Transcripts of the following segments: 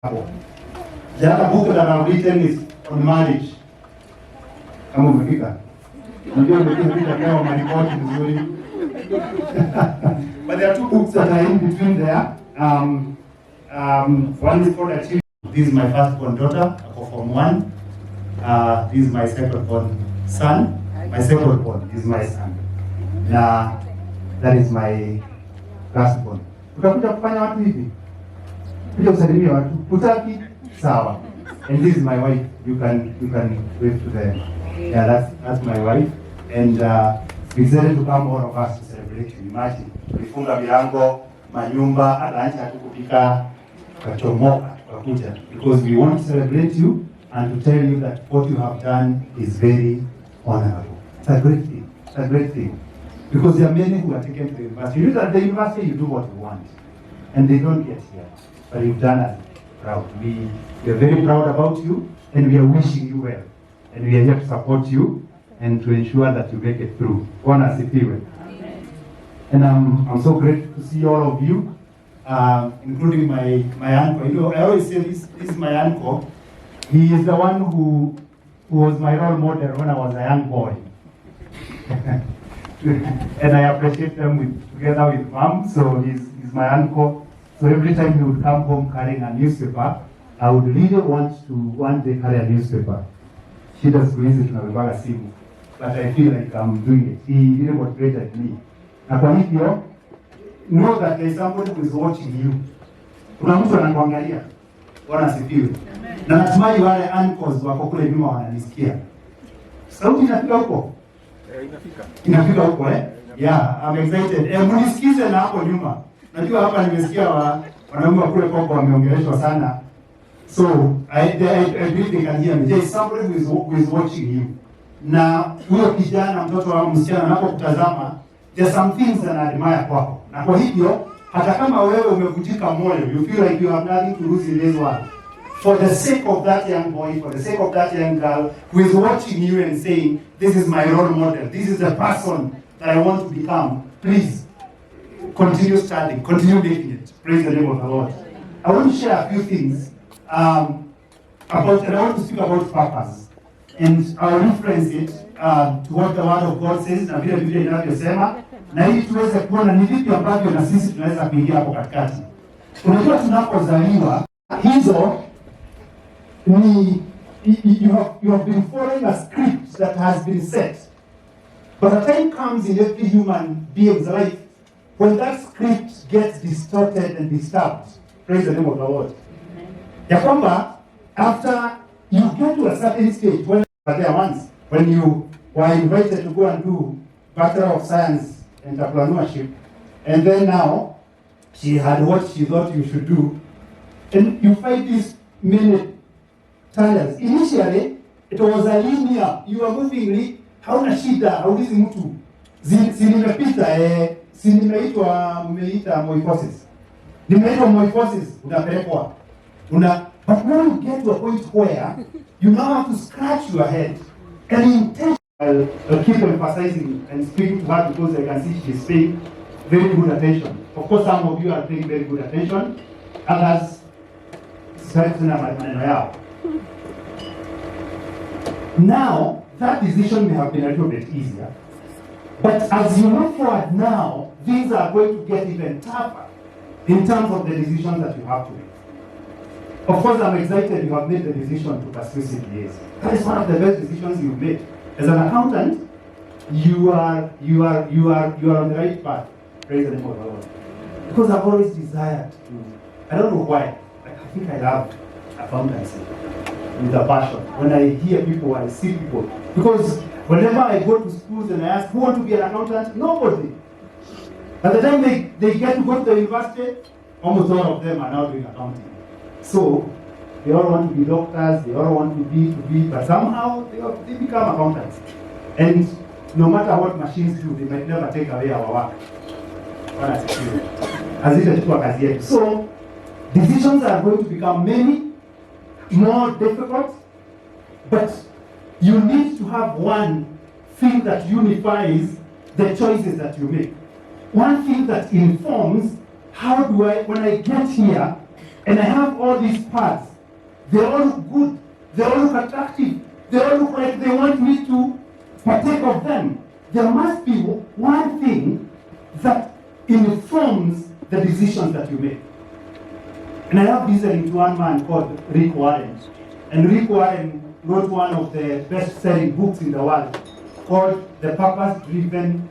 The other book that I've written is on marriage. Kama umefika. Unajua umefika kama maripoti nzuri. But there are two books that are in between there. One is called Achievement. This is my firstborn daughter, I go from one. This is my second-born son. My second-born is my son. Na that is my last-born. Utakuja kufanya watu hivi. Kuja kusalimia watu. Kutaki sawa. And this is my wife. You can wave to them. Yeah, that's my wife. And we decided to come all of us to celebrate you. Imagine. Tulifunga milango, manyumba, hata nje hatukupika kachomoka tukakuja because we want to celebrate you and to tell you that what you have done is very honorable. It's a great thing. It's a great thing. Because there are many who are taken to the university. You know, at the university you do what you want. And they don't get here. But you've done us proud. We are very proud about you and we are wishing you well. And we are here to support you and to ensure that you make it through. Bwana asifiwe. And I'm so grateful to see all of you, including my uncle. You know, I always say this is my uncle. He is the one who was my role model when I was a young boy. And I appreciate them together with mom. So he's my uncle. So every time he would come home carrying a newspaper, I would really want to one day carry a newspaper. She does easy to navigate simu, but I feel like I'm doing it. He really motivated me. Na kwa hivyo, know that there is somebody who is watching you. Kuna mtu anakuangalia. Bwana asifiwe. Na natumai wale uncles wako kule nyuma wananisikia. Sauti inafika huko? Inafika. Inafika huko Yeah, I'm excited. Mnisikize na hapo nyuma. Najua hapa nimesikia wanaume kule Kongo wameongeleshwa sana. So I believe they can hear me. There is somebody who is watching you. Na huyo kijana mtoto wa msichana anapokutazama, there are some things that I admire kwako. Na kwa hivyo hata kama wewe umevunjika moyo, you feel like you have nothing to lose in this world. For the sake of that young boy, for the sake of that young girl who is watching you and saying, this is my role model, this is the person that I want to become, please continue studying, continue making it. Praise the name of the Lord. I want to share a few things and I want to speak about purpose. And I'll reference it to what the word of God says, na vile Biblia inavyosema, na ili tuweze kuona ni vipi ambavyo na sisi tunaweza kuingia hapo katikati. Unajua tunapozaliwa hizo ni you have been following a script that has been set. But a time comes in every human being's life when that script gets distorted and disturbed. Praise the name of the Lord. Ya kwamba after you get to a certain stage when there once when you were invited to go and do Bachelor of Science Entrepreneurship, and then now she had what she thought you should do, and you find these many trials. Initially it was a linear, you are moving, hauna shida, haulizi mtu nimepita nimeitwa morphosis, nimeitwa morphosis, unapelekwa but when you get to a point where you now have to scratch your head and intentionally, I'll keep emphasizing and speaking to her because I can see she's paying very good attention. Of course, some of you are paying very good attention. Others, now, that decision may have been a little bit easier. But as you move forward now, things are going to get even tougher in terms of the decisions that you have to make. Of course, I'm excited you have made the decision to pursue CPAs. That is one of the best decisions you've made. As an accountant, you are on the right path. Praise the name of the Lord. Because I've always desired to, I don't know why, I think I love accountancy with a passion. When I hear people, I see people. Because whenever I go to schools and I ask who want to be an accountant, nobody. By the time they get to go to the university, almost all of them are now doing accounting. So they all want to be doctors, they all want to be, but somehow they become accountants. And no matter what machines do, they might never take away our work. So decisions are going to become many, more difficult, but you need to have one thing that unifies the choices that you make. One thing that informs how do I, when I get here, and I have all these parts. They all look good. They all look attractive. They all look like they want me to partake of them. There must be one thing that informs the decisions that you make. And I have listened to one man called Rick Warren. And Rick Warren wrote one of the best-selling books in the world called The Purpose-Driven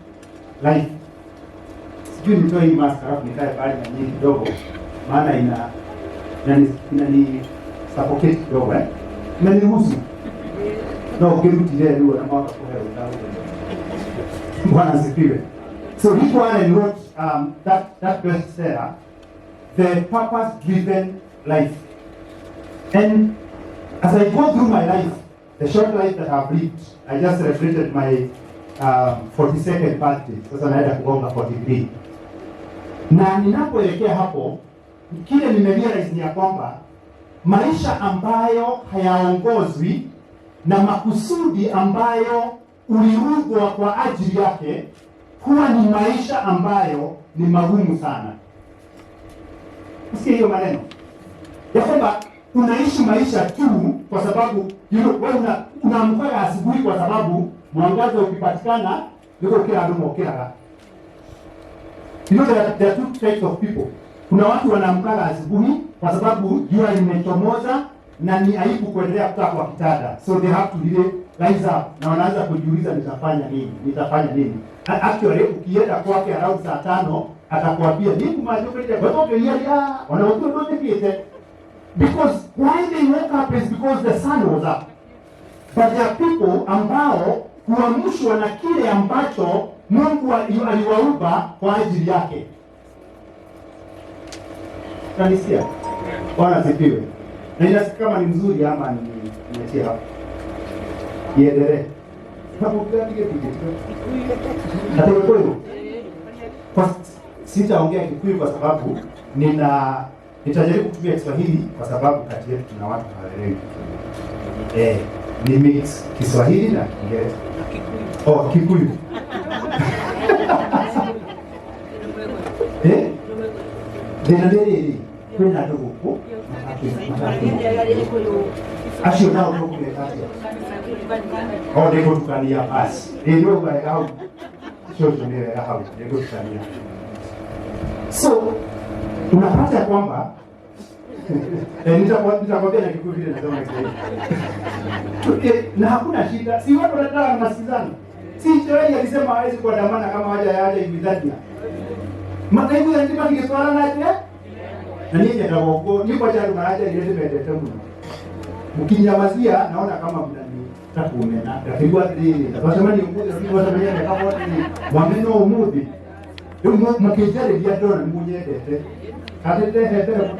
Life. Sijui nitoe hii mask halafu nikae pale na nyingi kidogo, maana inani suffocate kidogo Imeniruhusu. No, ukirudi leo na mwaka kwa leo. Bwana asifiwe. So Rick Warren wrote that bestseller, The Purpose-Driven Life. And as I go through my life, the short life that I've lived, I just celebrated my 42nd birthday. Sasa naenda kugonga 43. Na ninapoelekea hapo, kile nimerealize ni ya kwamba maisha ambayo hayaongozwi na makusudi ambayo uliundwa kwa ajili yake huwa ni maisha ambayo ni magumu sana. Usikie hiyo maneno ya kwamba unaishi maisha tu kwa sababu wewe unaamka asubuhi kwa sababu mwangaza ukipatikana ndio kila ndumo kila. There are two types of people. Kuna watu wanaamka asubuhi kwa sababu jua limechomoza na ni aibu kuendelea kukaa kwa kitanda. So they have to rise up na wanaanza kujiuliza nitafanya nini. Actually ukienda kwake around saa 5 atakwambia nini majokelea kwa ya wanaotoa ndoto kiete. Because why they woke up is because the sun was up. But there are people ambao huamshwa na kile ambacho Mungu aliwaumba kwa ajili yake. Kanisia. Bwana asifiwe. Na inasikia kama ni mzuri ama ni niachie hapo. Iendelee. Hapo gani kile? Natoka kwenu. Sitaongea Kikuyu kwa sababu nitajaribu kutumia Kiswahili kwa sababu kati yetu tuna watu hawaelewi. Ni mix Kiswahili na Kiingereza. Kikuyu. Denadeli kwenda huko. Ashio nao huko kule kati. Ndiko tukania basi. Ndio kwa hao. Sio tunile hao. Ndiko tukania. So unapata kwamba nitakwambia na Kikuyu vile nasema Kiswahili. Na hakuna shida. Si watu wanataka masikizano. Si Joel alisema hawezi kuandamana kama haja ibidhadia. Mataibu ya ntima ningeswala naje? Na nini atakuwa nipo cha maraja ile ile temu. Mkinyamazia naona kama mnanitakuona. Tapigwa dili. Tunasema ni ukuze ndio tunasema kama wote ni mwameno umudhi. Mkijale vya dona mmunyedete. Katete hetera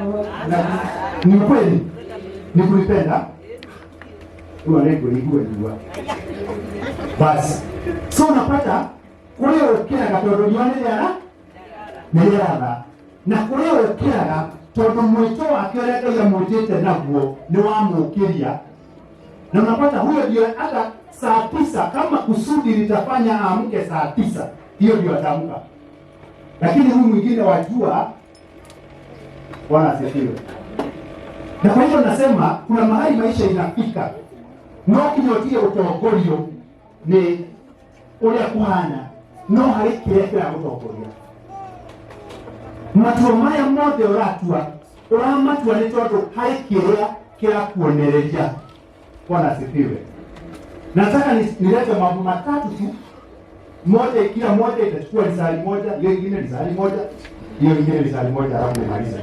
ni kweli. Ni kulipenda. Kwa lengo ni kuwa. Basi. So unapata kwa hiyo kila katoro yana niyara na kulewe kila todo mwito akioleka ya mojete naguo ni wamukiria na unapata huyo ndio hata saa 9 kama kusudi litafanya amke saa 9 hiyo ndio atamka, lakini huyu mwingine wajua. Bwana asifiwe. Na kwa hiyo nasema kuna mahali maisha inafika no kinyotie utogorio ni ule kuhana no halikireka utogorio matumaya mode oratua oramatua ni tondu haikiria kila kuonereria. Bwana asifiwe. Nataka nilete mambo matatu tu. Moja, kila moja itachukua risali moja, hiyo nyingine risali moja, hiyo nyingine risali moja, alafu nimalize.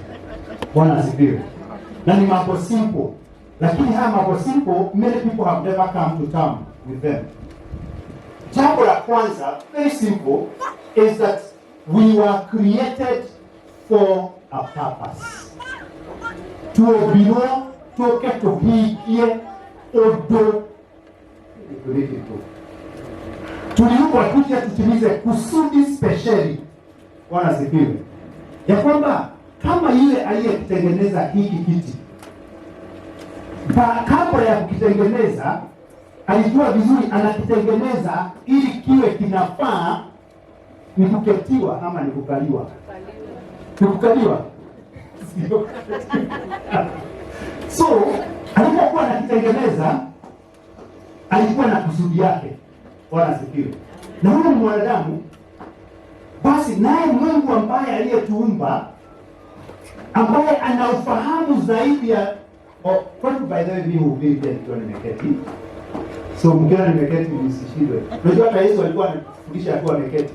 Bwana asifiwe. Na ni mambo simple, lakini haya mambo simple many people have never come to terms with them. Jambo la kwanza, very simple, is that we were created for a purpose. Tuobino toke tuhikie odo ikulikitu. Tuliumbwa kuja tutimize kusudi speciali. Bwana asifiwe. Ya kwamba kama yule aliyetengeneza hiki kiti, kabla ya kukitengeneza alijua vizuri anakitengeneza ili kiwe kinafaa ni kuketiwa ama ni kukaliwa. Ni kukaliwa. sio. So alipokuwa anakitengeneza alikuwa na kusudi yake, Bwana asifiwe. Na huyo ni mwanadamu, basi naye Mungu ambaye aliyetuumba, ambaye ana ufahamu zaidi ya by the way mimi hubiri ndio nimeketi. So mkiona nimeketi msishindwe. Unajua hata Yesu alikuwa anafundisha akiwa ameketi.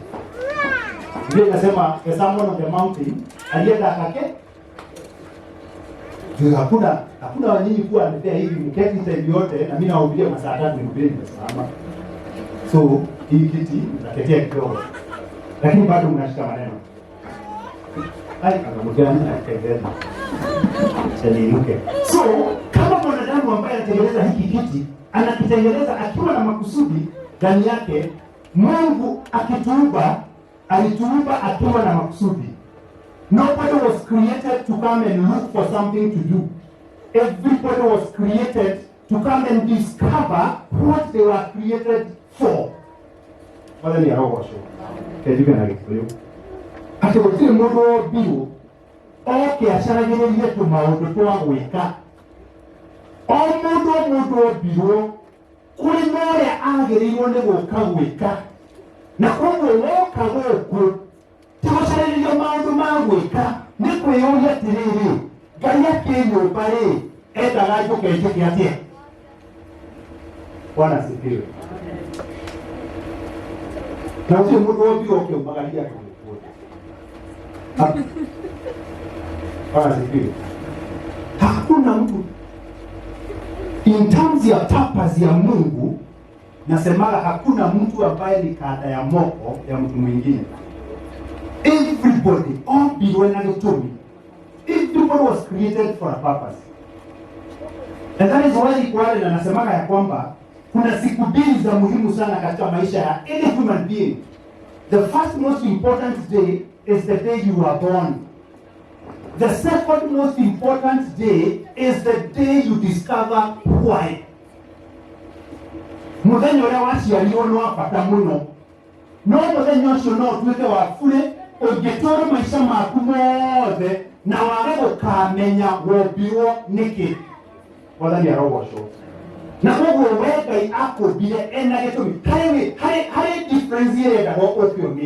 Biblia inasema a sermon on the mountain, alienda akake. Hakuna wanyinyi kuwa anapea hivi mketi time yote na mimi nahubiria masaa 3 nikuhubiri nimesimama. So hii kiti naketea kidogo. Lakini bado mnashika maneno. Kama mgani anatengeneza. Chalinuke. So kama mwanadamu ambaye anatengeneza hiki kiti, anakitengeneza akiwa na makusudi ndani yake. Mungu akituumba, alituumba akiwa na makusudi. Nobody was created to come and look for something to do. Everybody was created to come and discover what they were created for. Whether they are or so. Kejuke na gikuyu. Atogotire mundu biru oke acaragirie tumaundu twa gwika. O mundu biru kuri noria agirirwo ni guka gwika. Na koguo woka guku tigocaririe maundu ma gwika ni kwiyuria atiriri Ngai akinyumba ri endaga njuke njike atia. Bwana asifiwe. Na usiye mundu wobiru ukiumagaria Bwana asifiwe. Hakuna mtu in terms ya purpose ya Mungu, nasemaga hakuna mtu ambaye ni kada ya moko ya mtu mwingine. Everybody, all biwe na gitumi. Everybody was created for a purpose. And that is why Kwale na nasemaga ya kwamba kuna siku mbili za muhimu sana katika maisha ya any human being. The first most important day is the day you are born. The second most important day is the day you discover why. Muthenya uria waciarirwo no abata muno. No muthenya ucio no tuike wa bure ungitora maisha maku mothe na wage gukamenya wombirwo niki. Wathani arogocwo. Na koguo we Ngai akumbire ena gitumi. Hari difference ile ya gukio.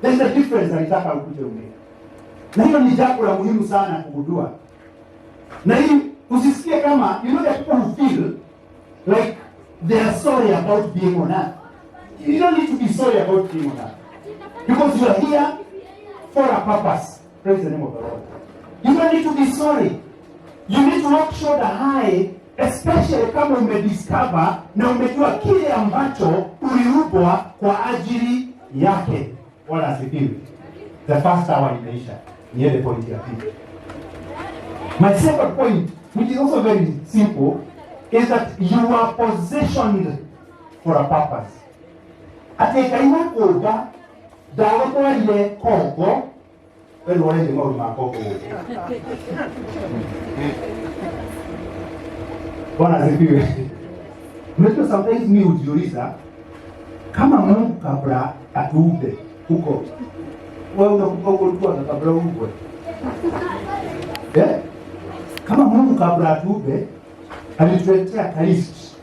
There's a difference alitaka ukuje umeke. Na hiyo ni jambo la muhimu sana kugundua. Na hii usisikie kama you know that people who feel like they are sorry about being on earth. You don't need to be sorry about being on earth. Because you are here for a purpose. Praise the name of the Lord. You don't need to be sorry. You need to walk shoulder high, especially kama umediscover na umejua kile ambacho uliumbwa kwa ajili yake. Wala asifiwe. The first hour imeisha. Niye the point ya pili. My second point, which is also very simple, is that you are positioned for a purpose. Atekaina koga, dawa kwa ile koko, wewe wale ndio makoko. Bwana asifiwe. Mtu sometimes mimi hujiuliza kama Mungu kabla atuumbe huko, wewe unakuwa ulikuwa kabla uumbe. Kama Mungu kabla atuumbe alituletea Kristo,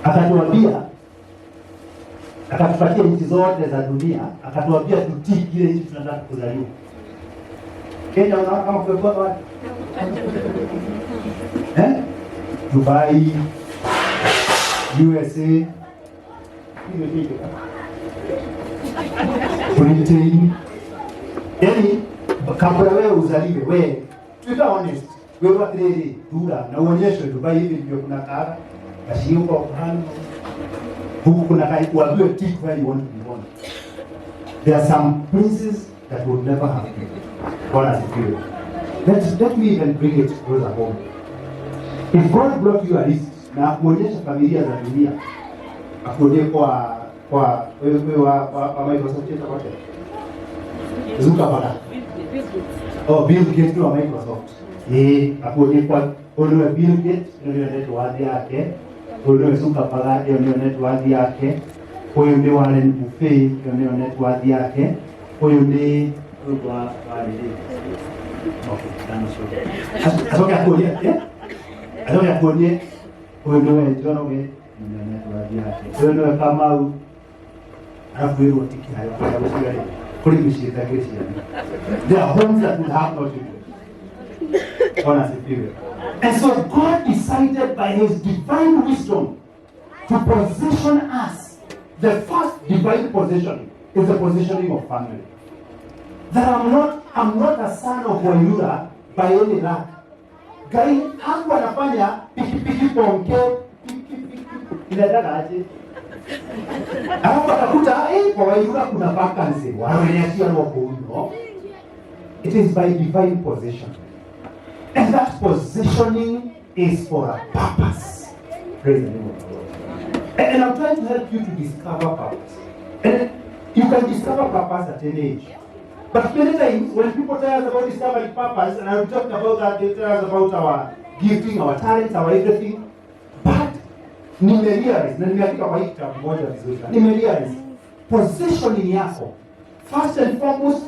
akatuambia, akatupatia nchi zote za dunia, akatuambia tutii ile nchi tunataka kuzaliwa. Kenya unaona kama kwa wapi? Dubai, USA, Britain. Yani kabla wewe uzaliwe, wewe to be honest, wewe watreli dura na uonyeshe Dubai hivi ndio kuna kara kashiuko kwa huku kuna kai kuambiwa tick where you want to be born. There are some places that would never happen. Bwana asifiwe. Let me even bring it closer home. If God brought you a list na kuonyesha familia za dunia, akuonyesha kwa wewe wa Microsoft cheta wote. Zuckerberg. Bill Gates wa Microsoft. Akuonyesha kwa Bill Gates ndio network yake. Huyo Zuckerberg ndio network yake. Huyo ndio Warren Buffett ndio network yake. Huyo ni Atoke akuonie huyu niwe Njoroge niwe Kamau alafu wewe utiki hayo kwa sababu kuli mshirika kesi. There are homes that will have no children. Honestly. And so God decided by his divine wisdom to position us. The first divine position is the positioning of family. That I'm not a son of Wayura by any luck. Gai hapo anafanya pikipiki ponke inataka aje. Hapo atakuta kwa Wayura kuna vacancy. Wanaonyesha wako huko. It is by divine position. And that positioning is for a purpose. Praise the name of the Lord. And I'm trying to help you to discover purpose. And you can discover purpose at any age. But many times when people tell us about discovering purpose, and I'm talking about that, they tell us about our gifting, our talents, our everything. But nimerealize, na nimeandika kwa hii kitabu moja vizuri sana. Nimerealize positioning yako. First and foremost,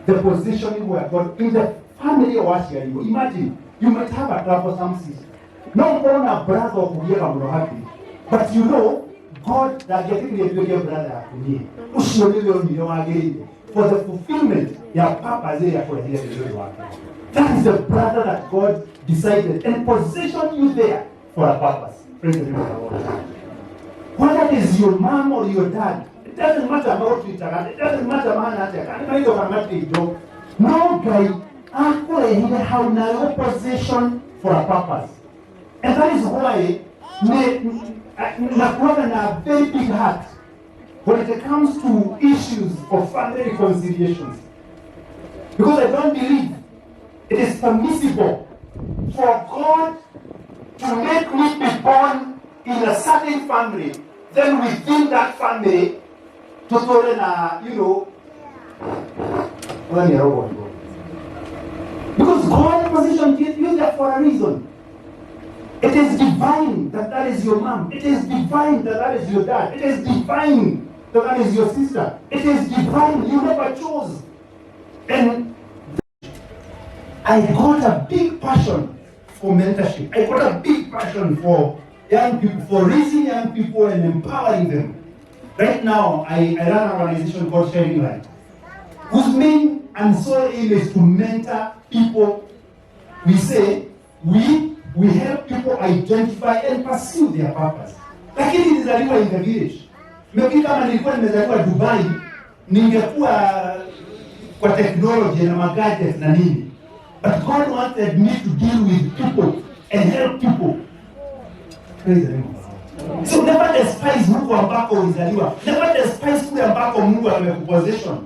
the positioning where God in the family of you. Imagine you might have a troublesome sister. No one a brother of Kuya happy. But you know, God that getting your brother for the fulfillment your purpose there for here. That is the brother that God decided and positioned you there for a purpose. Praise the Lord. Whether it is your mom or your dad, it doesn't matter about it. It doesn't matter man. No guy have no position for a purpose. And that is why nakuwa na very big heart when it comes to issues of family reconciliations. Because I don't believe it is permissible for God to make me be born in a certain family, then within that family, to because God positioned you there for a reason. It is divine that is your mom. It is divine that is your dad. It is divine that is your sister. It is divine. You never chose. And I got a big passion for mentorship. I got a big passion for young people, for raising young people and empowering them. Right now, I run an organization called Sharing Light, whose main and sole aim is to mentor people. We say, we help people identify and pursue their purpose. Lakini nilizaliwa in the village. Maybe kama nilikuwa nimezaliwa Dubai, ningekuwa kwa technology na magadget na nini. But God wanted me to deal with people and help people. Praise the Lord. So never despise Mungu ambako ulizaliwa. Never despise kule ambako Mungu amekuposition.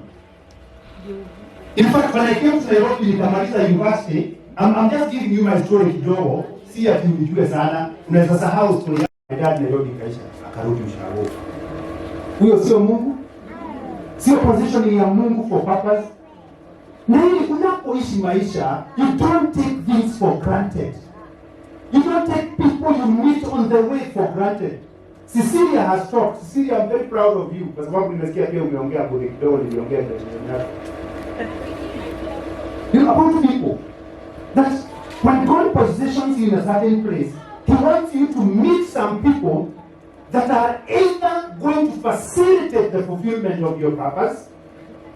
In fact, when I came to Nairobi nikamaliza university, I'm just giving you my story kidogo. Si ati unijue sana. Unaweza sahau story ya dad Nairobi kaisha akarudi ushago. Huyo sio Mungu. Sio positioning ya Mungu for purpose. Na ili unapoishi maisha, you don't take things for granted. You don't take people you meet on the way for granted. Cecilia has talked. Cecilia, I'm very proud of you. Kwa sababu nimesikia pia umeongea kule kidogo niliongea kwa chini. You know about people that when God positions you in a certain place, He wants you to meet some people that are either going to facilitate the fulfillment of your purpose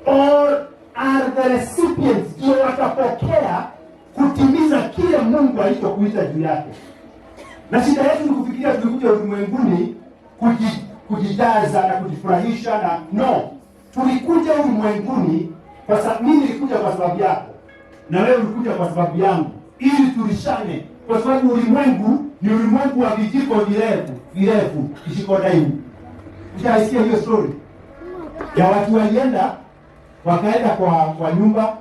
or are the recipients ndio watapokea kutimiza kile Mungu alichokuita juu yake. Na shida yetu ni kufikiria tulikuja ulimwenguni kujijaza na kujifurahisha na no. Tulikuja ulimwenguni kwa sababu mimi nilikuja kwa sababu yako. Na wewe ulikuja kwa sababu yangu. Ili tulishane kwa sababu ulimwengu ni ulimwengu wa vijiko virefu kishiko daimu. Ushaisikia hiyo story? Ya watu walienda wakaenda kwa nyumba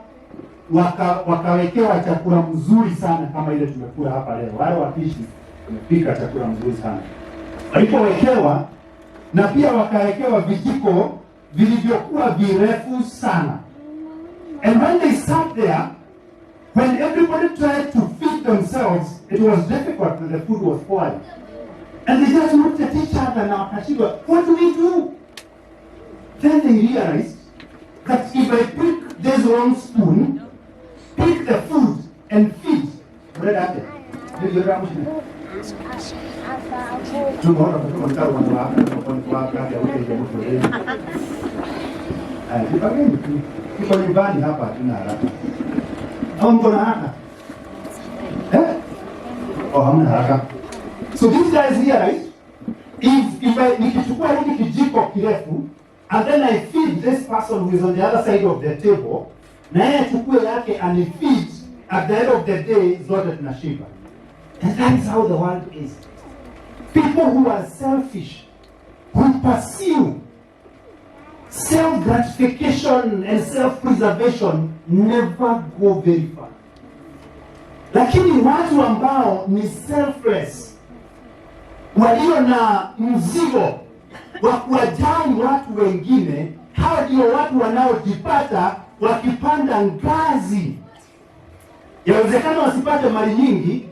wakawekewa chakula mzuri sana kama ile tumekula hapa leo. Wale wapishi wamepika chakula mzuri sana. Walipowekewa na pia wakawekewa vijiko vilivyokuwa virefu sana. And when they sat there, when everybody tried to feed themselves, it was difficult because the food was spoiled. And they just looked at each other and wakashindwa, what do we do? Then they realized that if I pick this wrong spoon, pick the food and feed. What happened? Kiko nyumbani hapa tuna haraka. Au mbona haraka? Oh, hamna haraka. So these guys here, right? If I nikichukua hiki kijiko kirefu and then I feed this person who is on the other side of the table, na yeye achukue yake and feed, at the end of the day zote tunashiba. And that is how the world is. People who are selfish, who pursue self-gratification and self-preservation never go very far. Lakini watu ambao ni selfless, walio na mzigo wa kuwajali watu wengine, hao ndio watu wanaojipata wakipanda ngazi. Yawezekana wasipate mali nyingi,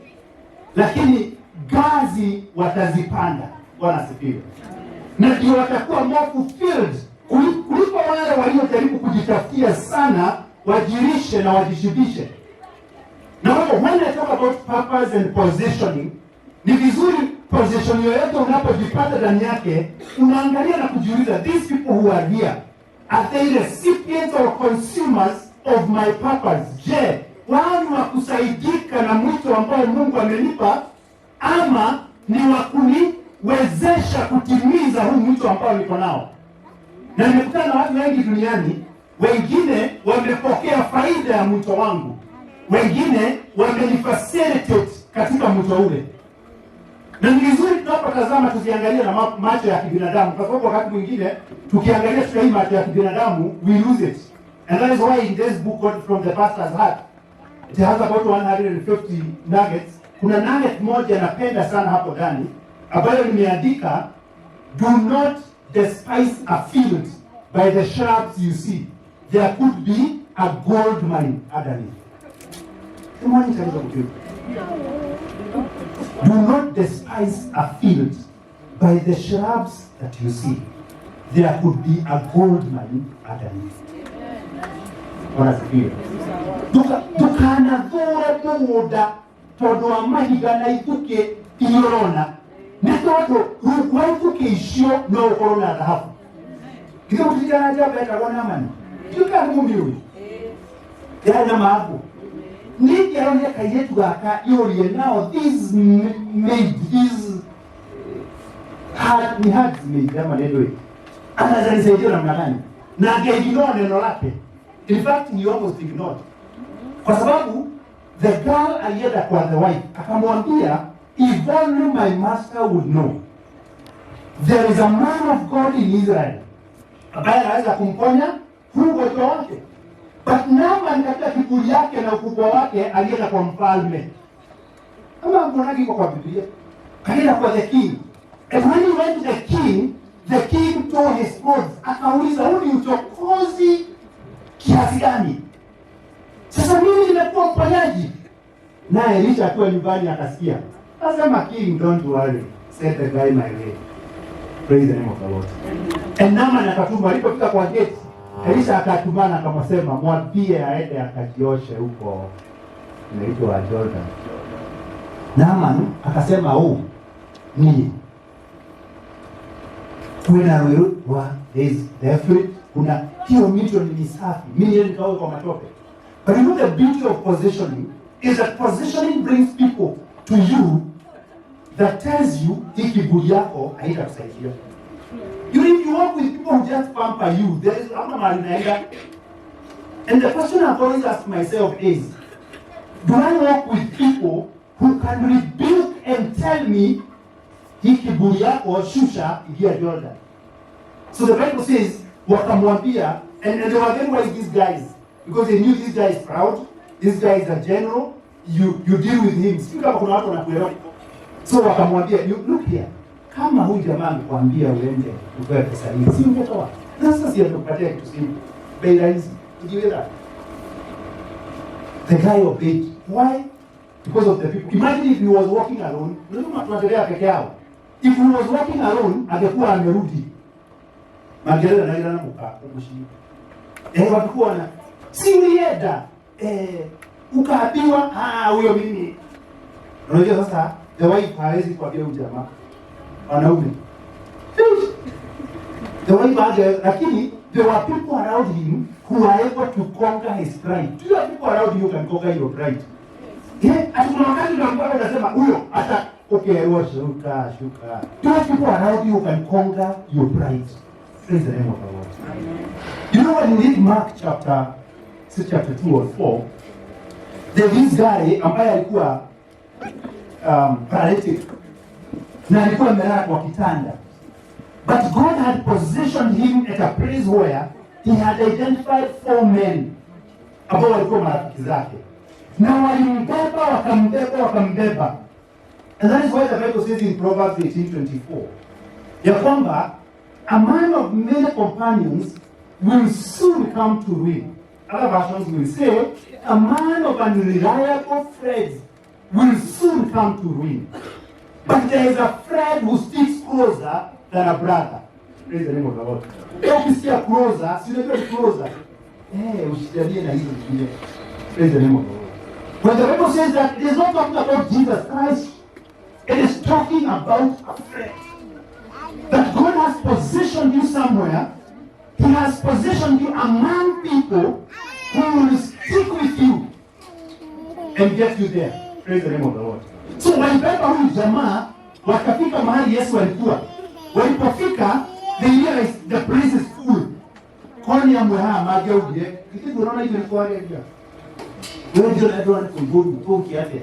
lakini ngazi watazipanda. Bwana asifiwe. Na ndio watakuwa more fulfilled kuliko wale waliojaribu kujitafutia sana, wajirishe na wajishibishe. Na when I talk about purpose and positioning, ni vizuri position yoyote unapojipata ndani yake, unaangalia na kujiuliza, these people who are here, are they recipients or consumers of my purpose? Je, wao ni wa kusaidika na mwito ambao Mungu amenipa, ama ni wa kuniwezesha kutimiza huu mwito ambao niko nao? Na nimekutana na watu wengi duniani, wengine wamepokea faida ya mwito wangu, wengine wamenifacilitate katika mwito ule. Na ni vizuri tunapotazama tusiangalie na macho ya kibinadamu, kwa sababu wakati mwingine tukiangalia kwa hii macho ya kibinadamu we lose it. And that is why in this book from the pastor's heart, it has about 150 nuggets. Kuna nugget moja napenda sana hapo ndani ambayo nimeandika, do not despise a field by the shrubs you see. There could be a gold mine underneath. Do not despise a field by the shrubs that you see. There could be a gold mine underneath. Wanasikia. Tukanathora muda todo wa mahiga na ituke iorona. Nitoto rukwaifuke isio no korona dhahabu. Kile kutikana jabe akagona mani. Tuka ngumbiwe. Yana maabu. Niki aronye kayetu gaka yorie now this made this hard made ama ndio. Anazalisaidia namna gani? Na angeignore neno lake. In fact, he almost ignored. Kwa sababu the girl alienda kwa the wife akamwambia, if only my master would know, there is a man of God in Israel ambaye anaweza kumponya huu ugonjwa wake. But Naaman katika kiburi yake na ukubwa wake alienda kwa mfalme. Kama mkonaki iko kwa Biblia, alienda kwa the king. And when he went to the king tore his clothes. Akauliza, huu ni uchokozi kiasi gani? Sasa mimi nimekuwa mponyaji. Naye Elisha akiwa nyumbani akasikia. Akasema, king, don't worry. Set the guy my way. Praise the name of the Lord. And Naaman akatuma, alipofika kwa gate, Elisha akatumana akamsema, mwambie aende akajioshe huko inaitwa Jordan. Naaman akasema, ni kuna wa therefore kuna hiyo mito ni safi. Mimi nikawe kwa matope. But you know the beauty of positioning is that positioning brings people to you that tells you ikiburi yako haitakusaidia. If you work with people who just pamper you, there is no marinaida. And the question I've always asked myself is, do I work with people who can rebuke and tell me ikiburi yako shusha ingia Jordan? So the Bible says, wakamwambia, and they were very wise, these guys, because they knew this guy is proud, this guy is a general, you deal with him. Speak up kuna watu wanakuelewa. So wakamwambia, look here, kama huyu jamaa amekwambia uende upewe pesa hii, si ungetoa. Sasa si atakupatia kitu simu. Bei rahisi. Ujiweza. The guy obeyed. Why? Because of the people. Imagine if he was walking alone, tunatembea peke yao. If he was walking alone, angekuwa amerudi. Magereza na ila na mkushini. Walikuwa na si ulienda ukaambiwa huyo mimi. Unajua sasa the wife hawezi kuambia ujamaa wanaume. The wife had, lakini there were people around him who were able to conquer his pride. Do you have people around you who can conquer your pride? Kuna wakati unasema huyo hata shuka. Do you have people around you who can conquer your pride? Praise the name of the Lord. You know when you read Mark chapter 2 or 4, there is this guy ambaye alikuwa paralytic na alikuwa amelala kwa kitanda. But God had positioned him at a place where he had identified 4 men ambao walikuwa marafiki zake. Na walimbeba wakambeba. And that is why the Bible says in Proverbs 18:24, ya kwamba a man of many companions will soon come to ruin. Other versions will say, a man of unreliable friends will soon come to ruin. But there is a friend who sticks closer than a brother. Praise the name of the Lord. Ukisikia closer, si unajua closer. Ushikilie na hizo zingine. Praise the name of the Lord. When the Bible says that, it is not talking about Jesus Christ. It is talking about a friend. That God has positioned you somewhere. He has positioned you among people who will stick with you and get you there. Praise the name of the Lord. So walibeba huyu jamaa wakafika mahali Yesu alikuwa. Walipofika, they realized the place is full. Kwani amweha mageuge. Kitu unaona hiyo ni kwa nini? Wewe ndio ndio unakubudi poki yake.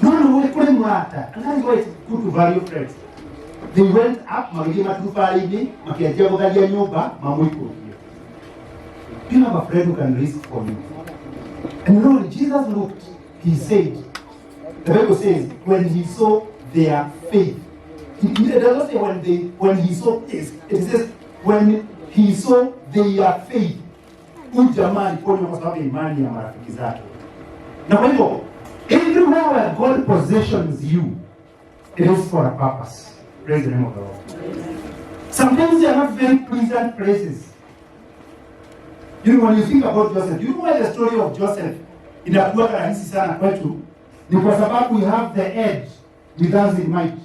No, wewe kule mwata. And that is why it's good to value friends. They went up, magima tufalini, makiajia kugalia nyumba, mamuiko. You have a friend who can risk for you. And you know, when Jesus looked, he said, the Bible says, when he saw their faith. It doesn't say when he saw this. It says, when he saw their faith. Ujamaa alikuwa kwa sababu imani ya marafiki zake. Na kwa hivyo, everywhere where God positions you, it is for a purpose. Praise the name of the Lord. Sometimes they are not very pleasant places. You know, when you think about Joseph, you know why the story of Joseph inakuwa rahisi sana kwetu? Ni kwa sababu we have the edge with us in mind.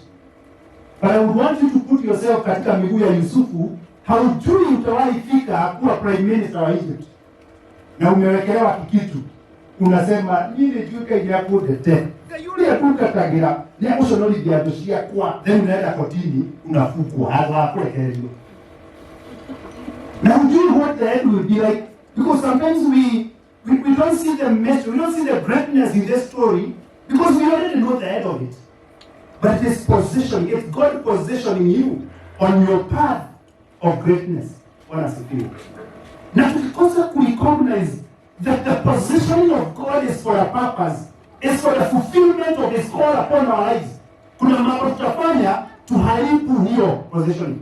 But I would want you to put yourself katika miguu ya Yusufu. Haujui utawahi fika kuwa prime minister wa Egypt. Na umewekelewa kikitu. Unasema, nini juka inaku dete. Yule yakuka tagira. Ni akushonoli diadoshia kwa. Then unaenda kotini, unafukwa. Hawa kulekeleo. Now do you know what the end will be like? Because sometimes we don't see the message, we don't see the greatness in this story because we already know the end of it. But it is positioning, it's God positioning you on your path of greatness. Now tukikosa recognize that the positioning of God is for a purpose, is for the fulfillment of His call upon our lives. Kuna mambo tutafanya tuharibu hiyo positioning.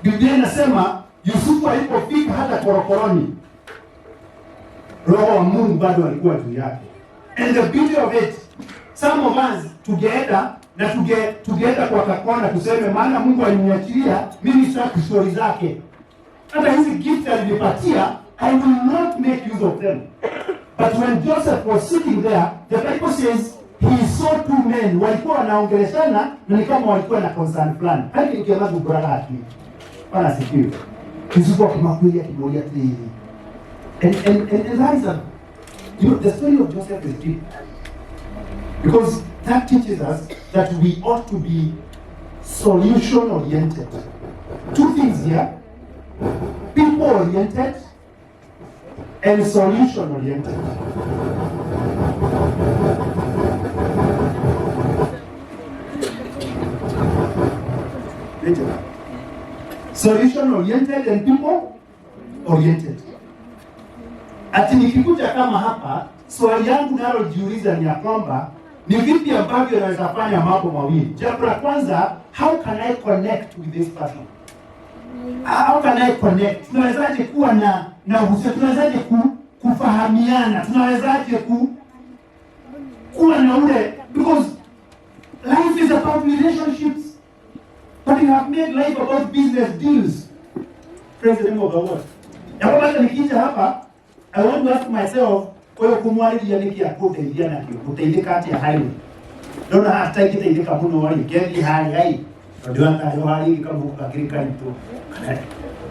Biblia inasema Yusufu alipofika hata korokoroni, Roho wa Mungu bado alikuwa juu yake. And the beauty of it, some of us together kwa kakona tuseme maana Mungu aliniachilia mimi sitaki story zake. Hata hizi gift alinipatia, I will not make use of them. But when Joseph was sitting there, the Bible says he saw 2 men walikuwa wanaongeleshana na ni kama walikuwa na concern plan. Hadi nikianza kubrala haki. Bana sikiwe. Yusufu akimakulia kimoja tili. And that is the story of Joseph is deep. Because that teaches us that we ought to be solution oriented. 2 things here. People oriented and solution oriented. Solution oriented and people oriented. Ati nikikuja kama hapa, swali yangu nalojiuliza ni ya kwamba ni vipi ambavyo naweza fanya mambo mawili. Jambo la kwanza, how can I connect with this person? How can I connect? Tunawezaje kuwa na uhusiano? Tunawezaje kufahamiana? Tunawezaje kuwa na ule, because life is about relationships. But you have made life about business deals. Praise the name of the Lord. Na kwa maana nikija hapa, I want to ask myself, wewe kumwalidia niki akuteithia na kio, kuteithika ati highway. Ndona hata ikiteithika muno wali kendi hali hai. Ndio hata yo hali ikabuka kirikani tu.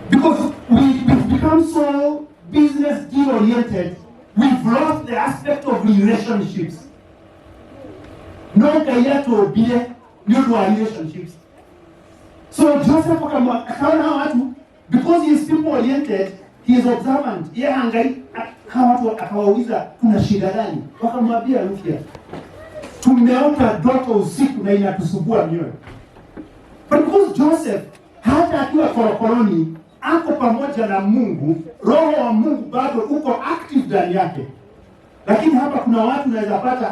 Because we've become so business deal oriented, we've lost the aspect of relationships. No kaya to be new relationships. So Joseph akaona watu, because he is people oriented, he is observant. Yeye angai hawa watu akawauliza kuna shida gani? Wakamwambia Rukia, tumeota ndoto usiku na inatusubua mioyo. But because Joseph hata akiwa korokoroni ako pamoja na Mungu, roho wa Mungu bado uko active ndani yake. Lakini hapa kuna watu naweza pata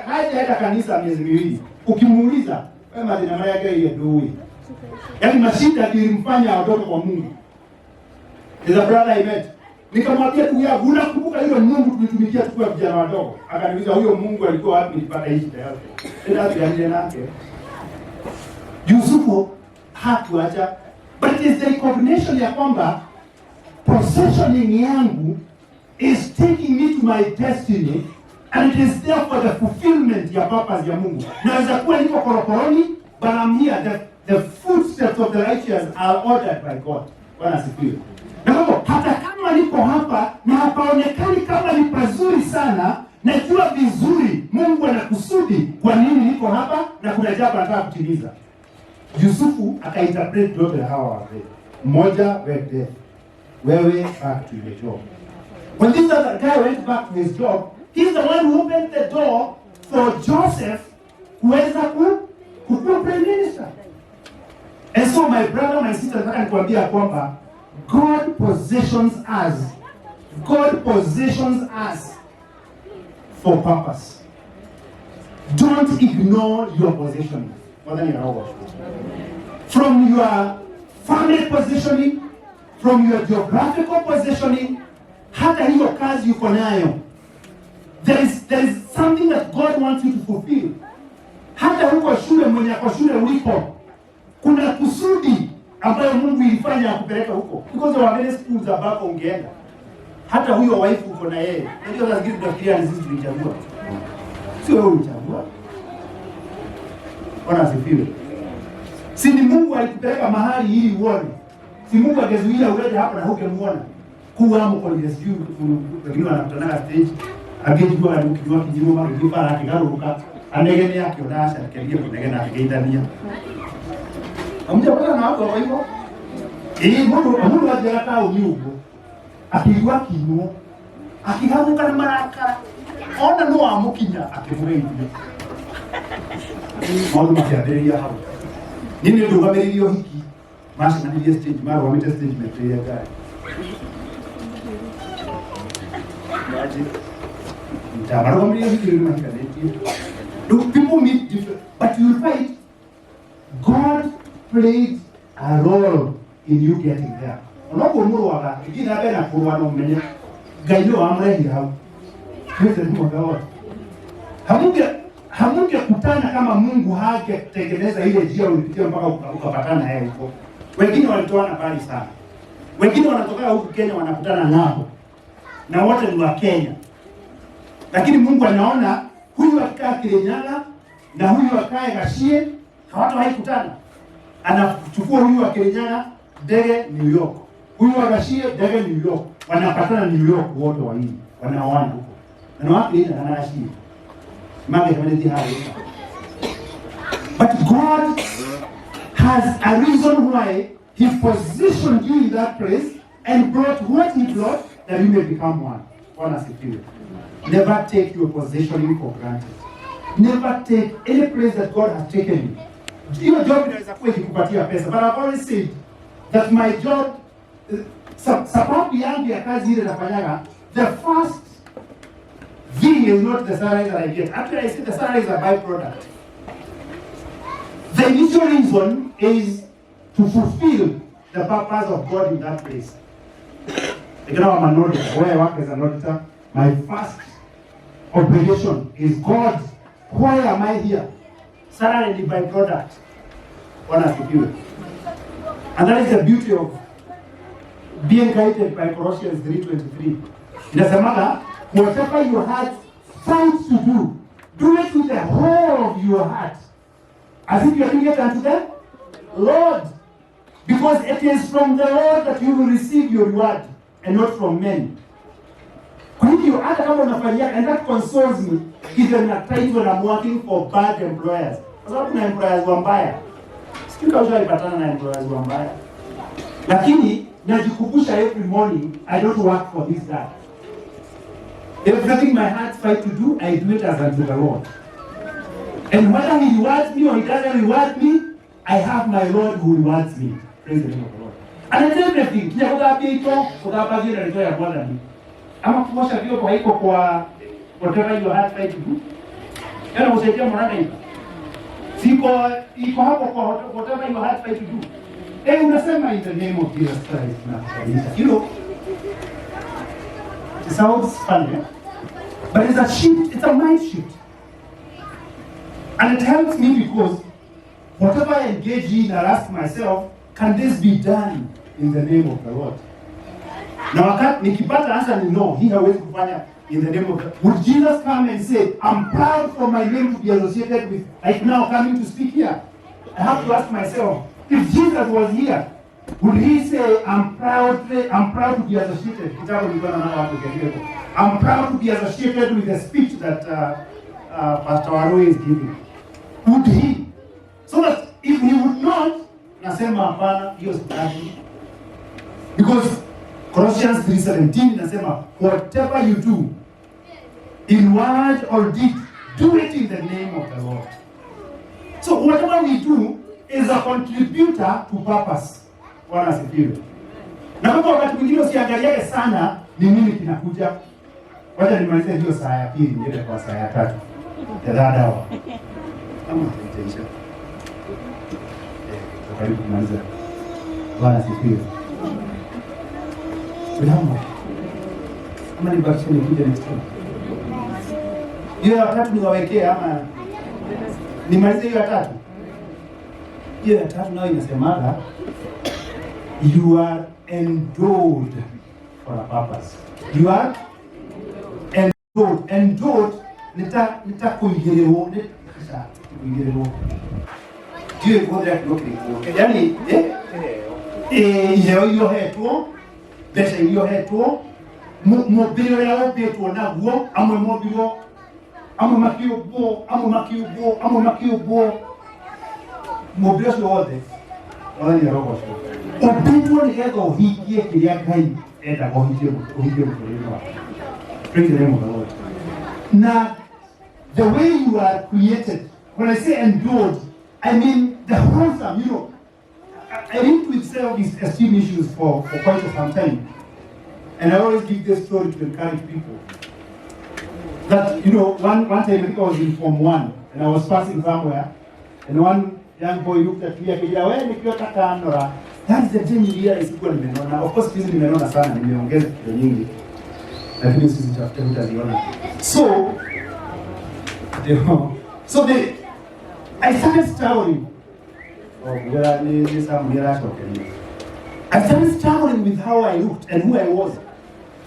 haja kanisa miezi miwili. Ukimuuliza, wewe madina yake ile ndio. Yaani mashida ilimfanya aondoke kwa Mungu. There's a brother I met. Nikamwambia tu ya unakumbuka yule Mungu tulitumikia tukiwa vijana wadogo. Akaniuliza huyo Mungu alikuwa wapi nilipata hii shida yake. Ndio tuanze nake. Yusufu hakuacha, but it is the recognition ya kwamba possessioning yangu is taking me to my destiny and it is there for the fulfillment ya purpose ya Mungu. Naweza kuwa niko korokoroni, but I'm here. The footsteps of the righteous are ordered by God. Bwana asifiwe. Na hata kama niko hapa na hapaonekani kama ni pazuri sana, najua vizuri Mungu anakusudi kwa nini niko hapa na kuna jambo anataka kutimiza. Yusufu akainterpret ndoto ya hawa wazee. Mmoja wende wewe back to your job. When this other guy went back to his job, he's the one who opened the door for Joseph kuweza kuwa prime minister. And so my brother, my sister, nataka nikwambia kwamba God positions us for purpose. Don't ignore your positioning. From your family positioning, from your geographical positioning, hata hiyo kazi yuko nayo. There is something that God wants you to fulfill. Hata huko shule mwenye kwa shule ulipo, kuna kusudi ambayo Mungu ilifanya akupeleka huko. Because there are many schools ambako ungeenda. Hata huyo wife uko na yeye. Ndio lazima tunafikiria ni sisi tulichagua. Sio wewe ulichagua. Bwana asifiwe. Si ni Mungu alikupeleka mahali ili uone. Si Mungu angezuia uende hapa na hukemuona. Kuwa mko ile sijui wengine wanakutana stage. Agejua alikuwa kijimo mara kipa akigaruka. Anegene yake onasha kelia kunegena akigeidania. Amuja bwana na watu wa hivyo. Mungu ajaka unyugo. Akigwa kinyo. Akihamuka na maraka. Ona no amukinya akimurei. Mwanzo makiaberia hapo. Nini ndio kaberio hiki? Masha na ile stage mara wa meta stage metea gari. Yaje. Mara wa meta hiki ndio makaneti. People meet different, but you will find God played a role in you getting there. Unapomuona waka, ikina bena kurwa no menya. Gaino amrehi hao. Hizo ni mwagawa. Hamunge kutana kama Mungu hagetengeneza ile njia ulipitia mpaka ukapatana yeye huko. Wengine walitoana mbali sana. Wengine wanatoka huku Kenya wanakutana nao. Na wote ni wa Kenya. Lakini Mungu anaona huyu akikaa Kirinyaga na huyu akae Gashie, hawatu kutana. Anachukua huyu wa Kirinyaga ndege New York. Huyu wa Gashie ndege New York. Wanapatana New York wote wawili. Wanaoana huko. Na wapi ile na Gashie. But God has a reason why He positioned you in that place and brought what He brought that you may become one. One as a few. Never take your positioning for granted. Never take any place that God has taken you. Your job is kukupatia pesa. But I've always said that my job, sababu yangu ya kazi ile nafanyaga, the first thing is not the salary that I get. Actually, I say the salary is a byproduct. The initial reason is to fulfill the purpose of God in that place. Again, I'm an auditor. Where I work as an auditor, my first obligation is God, why am I here? Salary is a byproduct. And that is the beauty of being guided by Colossians 3:23. Inasemaga, whatever your heart finds to do it with the whole of your heart. As if you are doing it unto the Lord. Because it is from the Lord that you will receive your reward and not from men. Kwa hivyo hata kama unafanyia, and that consoles me, even at times when I'm working for bad employers. Kwa sababu kuna employers wambaya. Sijui kama ushaipatana na employers wambaya. Lakini najikumbusha every morning, I don't work for this guy. Everything my heart fight to do, I do it as unto the Lord. And whether he rewards me or he doesn't reward me, I have my Lord who rewards me. Praise the name of the Lord. And it's everything. Kia kutapia ito, kutapia na rito ya Bwana ni. Ama kuosha vyombo haiko kwa whatever your heart fight to do. Yana usaidia mwanada hivi. Iko hapo kwa whatever your heart fight to do. Unasema in the name of Jesus Christ na kabisa. You know, it sounds funny, but it's a shift, it's a mind shift. And it helps me because whatever I engage in, I ask myself, can this be done in the name of the Lord? Na wakati nikipata answer ni no, hii hawezi kufanya in the name of the... Would Jesus come and say, I'm proud for my name to be associated with, like now coming to speak here? I have to ask myself, if Jesus was here, would he say, I'm proud to be associated? I'm proud to be associated with the speech that Pastor Arrow is giving. Would he? So that if he would not, nasema hapana, hiyo sitaki. Because Colossians 3:17 nasema, whatever you do, in word or deed, do it in the name of the Lord. So whatever we do is a contributor to purpose. Bwana asifiwe. Na kwa wakati mwingine usiangaliake sana ni nini kinakuja. Wacha nimalize hiyo saa ya pili niende kwa saa ya tatu. Dawa. Kama itaisha. Karibu kumaliza. Bwana asifiwe. Tunaomba. Kama ni basi ni kuja next time. Hiyo ya tatu niwawekee ama nimalize hiyo ya tatu. Hiyo ya tatu nayo inasemaga, you are endowed for a purpose. You are endowed. Endowed nitakuingirewo Dieu kodra kuliko. Yaani iyo hetwo besha iyo hetwo mobile yao beto naguo amwe mobile amwe makiubo mobile wothe wani robo sho obitwo ni getho uhikie kiria Ngai enda kuhikie mutulimo. Praise the name of the Lord. Now the way you are created, when I say endured, I mean the wholesome, you know. I linked with self-esteem issues for quite some time. And I always give this story to encourage people. That, you know, one time I think I was in Form 1 and I was passing somewhere and one young boy looked at me and said, that is the day nilia isikuwa nimenona. Of course, hizi nimenona sana, nimeongeza kitu nyingi. Lakini sisi tutaziona. So I started struggling. I started struggling with how I looked and who I was.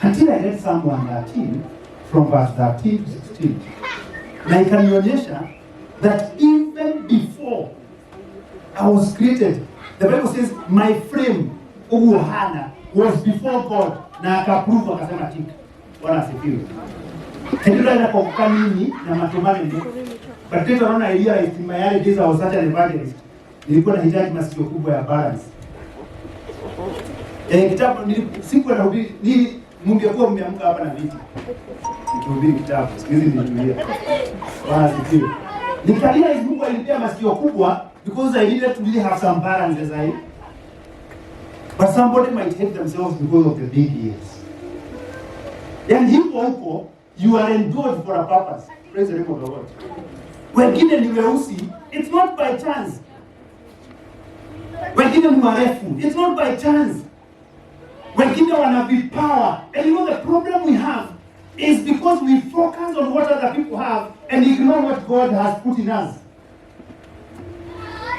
Until I read Psalm 113 from verse 13 to 16. Na ikanionyesha that even before I was created, the Bible says my frame Hana was before God na akaprove akasema tick. Bwana asifiwe. Ndio ndio kwa kanini na matumani ndio. But later on I realized in my early days I was such an evangelist. Nilikuwa nahitaji masikio kubwa ya balance. Kitabu sikuwa nahubiri mungekuwa mmeamka hapa na viti. Nikihubiri kitabu, siku hizi nilitulia. Bwana asifiwe. Nikalia Mungu alinipea masikio kubwa because I needed to really have some balance as I. But somebody might hate themselves because of the big ears. And huko you are endured for a purpose. Praise the name of the Lord. Wengine ni weusi, it's not by chance. Wengine ni warefu, it's not by chance. Wengine wana vipawa. And you know the problem we have is because we focus on what other people have and ignore what God has put in us.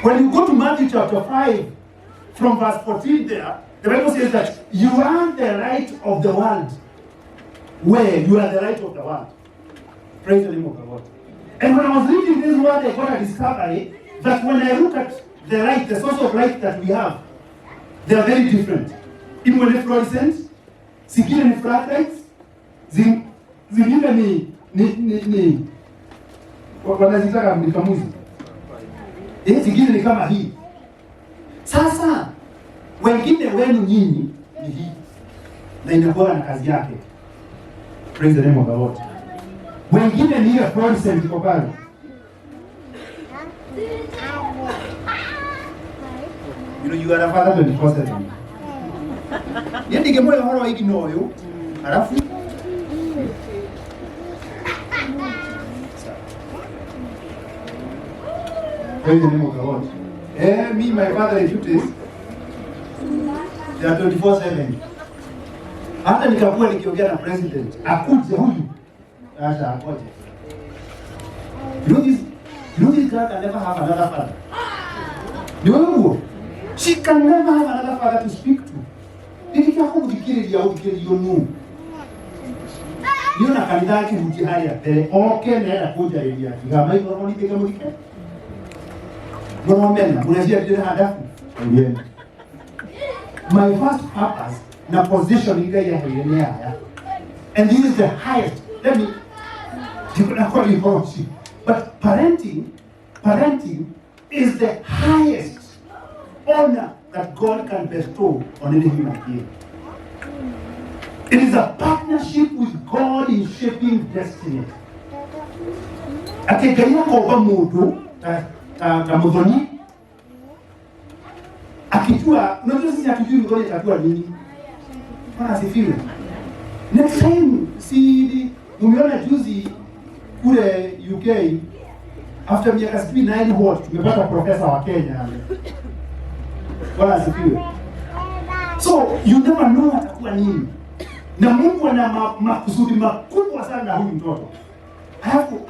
When you go to Matthew chapter 5, from verse 14 there, The Bible says that you are the light of the world. Where you are the light of the world. Praise the name of the Lord. And when I was reading this word, I got a discovery that when I look at the light, the source of light that we have, they are very different. Even when they fluorescent, zingine ni floodlights, zingine ni wanazitaka mlikamuzi. Zingine ni kama hii. Sasa wengine wenu nyinyi ni hii na inakuwa na kazi yake. Praise the name of the Lord. Wengine ni ile fluorescent iko pale. You are a father 24/7. Yende kemo ya horo hiki noyo. Alafu praise the name of the Lord. Me, my father and duties, they are 24/7. Hata nikakuwa nikiongea na president, akuje huyu. Acha akoje. You know this girl can never have another father. You know, she can never have another father to speak to. Did you have to kill you know? You know, kanisa yake mtihani ya pele. Okay, naenda kuja hivi ati. Kama hivyo unaona niteka mlike. Mwana unajua ndio hadafu. Yeah. My first purpose na position ile ya haya. And this is the highest. Let me call it worship. But parenting is the highest honor that God can bestow on any human being. It is a partnership with God in shaping destiny. Akikanya kwa mtu ta mudhoni akijua unajua sisi hatujui ngoja itakuwa nini. Bwana asifiwe. Next time si umeona juzi kule UK after miaka 9 what tumepata profesa wa Kenya. Bwana asifiwe. So you never know atakuwa nini. Na Mungu ana makusudi makubwa sana na huyu mtoto. Alafu